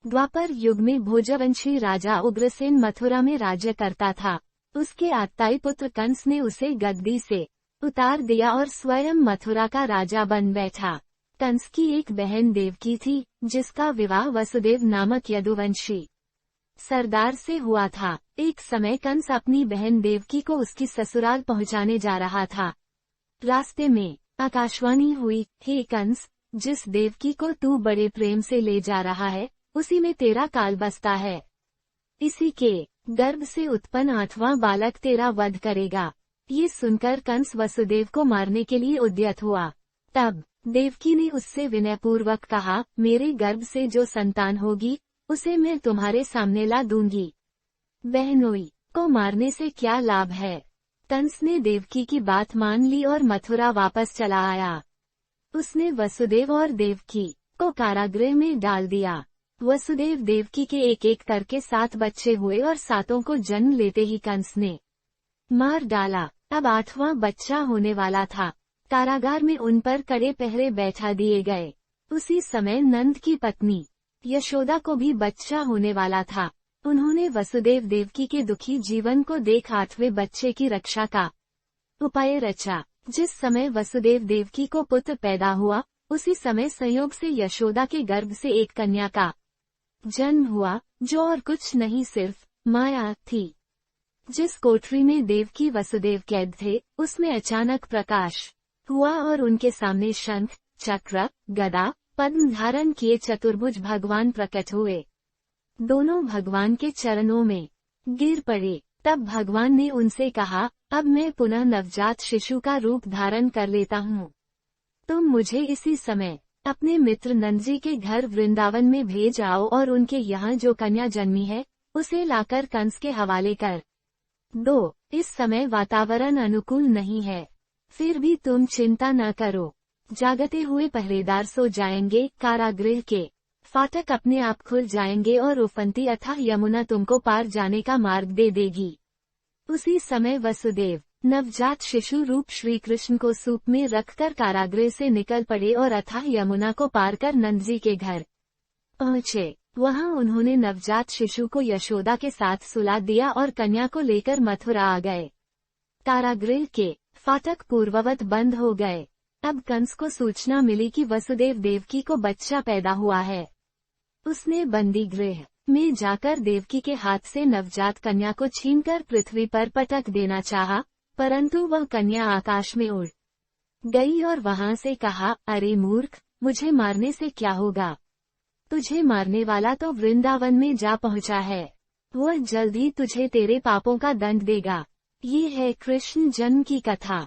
द्वापर युग में भोजवंशी राजा उग्रसेन मथुरा में राज्य करता था। उसके आत्ताई पुत्र कंस ने उसे गद्दी से उतार दिया और स्वयं मथुरा का राजा बन बैठा। कंस की एक बहन देवकी थी, जिसका विवाह वसुदेव नामक यदुवंशी सरदार से हुआ था। एक समय कंस अपनी बहन देवकी को उसकी ससुराल पहुंचाने जा रहा था। रास्ते में आकाशवाणी हुई, हे कंस, जिस देवकी को तू बड़े प्रेम से ले जा रहा है, उसी में तेरा काल बसता है। इसी के गर्भ से उत्पन्न 8वां बालक तेरा वध करेगा। ये सुनकर कंस वसुदेव को मारने के लिए उद्यत हुआ। तब देवकी ने उससे विनयपूर्वक कहा, मेरे गर्भ से जो संतान होगी, उसे मैं तुम्हारे सामने ला दूंगी। बहनोई को मारने से क्या लाभ है। कंस ने देवकी की बात मान ली और मथुरा वापस चला आया। उसने वसुदेव और देवकी को कारागृह में डाल दिया। वसुदेव देवकी के एक एक करके 7 बच्चे हुए और 7 को जन्म लेते ही कंस ने मार डाला। अब 8वां बच्चा होने वाला था। कारागार में उन पर कड़े पहरे बैठा दिए गए। उसी समय नंद की पत्नी यशोदा को भी बच्चा होने वाला था। उन्होंने वसुदेव देवकी के दुखी जीवन को देख 8वें बच्चे की रक्षा का उपाय रचा। जिस समय वसुदेव देवकी को पुत्र पैदा हुआ, उसी समय संयोग से यशोदा के गर्भ से एक कन्या का जन्म हुआ, जो और कुछ नहीं सिर्फ माया थी। जिस कोठरी में देवकी वसुदेव कैद थे, उसमें अचानक प्रकाश हुआ और उनके सामने शंख, चक्र, गदा, पद्म धारण किए चतुर्भुज भगवान प्रकट हुए। दोनों भगवान के चरणों में गिर पड़े। तब भगवान ने उनसे कहा, अब मैं पुनः नवजात शिशु का रूप धारण कर लेता हूँ। तुम मुझे इसी समय अपने मित्र नंदजी के घर वृंदावन में भेज आओ और उनके यहाँ जो कन्या जन्मी है, उसे लाकर कंस के हवाले कर दो। इस समय वातावरण अनुकूल नहीं है, फिर भी तुम चिंता न करो। जागते हुए पहरेदार सो जाएंगे, कारागृह के फाटक अपने आप खुल जाएंगे और उफनती अथाह यमुना तुमको पार जाने का मार्ग दे देगी। उसी समय वसुदेव नवजात शिशु रूप श्री कृष्ण को सूप में रखकर कारागृह से निकल पड़े और अथाह यमुना को पार कर नंदजी के घर पहुँचे। वहां उन्होंने नवजात शिशु को यशोदा के साथ सुला दिया और कन्या को लेकर मथुरा आ गए। कारागृह के फाटक पूर्ववत बंद हो गए। अब कंस को सूचना मिली कि वसुदेव देवकी को बच्चा पैदा हुआ है। उसने बंदी गृह में जाकर देवकी के हाथ से नवजात कन्या को छीनकर पृथ्वी पर पटक देना चाहा, परंतु वह कन्या आकाश में उड़ गई और वहां से कहा, अरे मूर्ख, मुझे मारने से क्या होगा। तुझे मारने वाला तो वृंदावन में जा पहुंचा है। वह जल्द ही तुझे तेरे पापों का दंड देगा। ये है कृष्ण जन्म की कथा।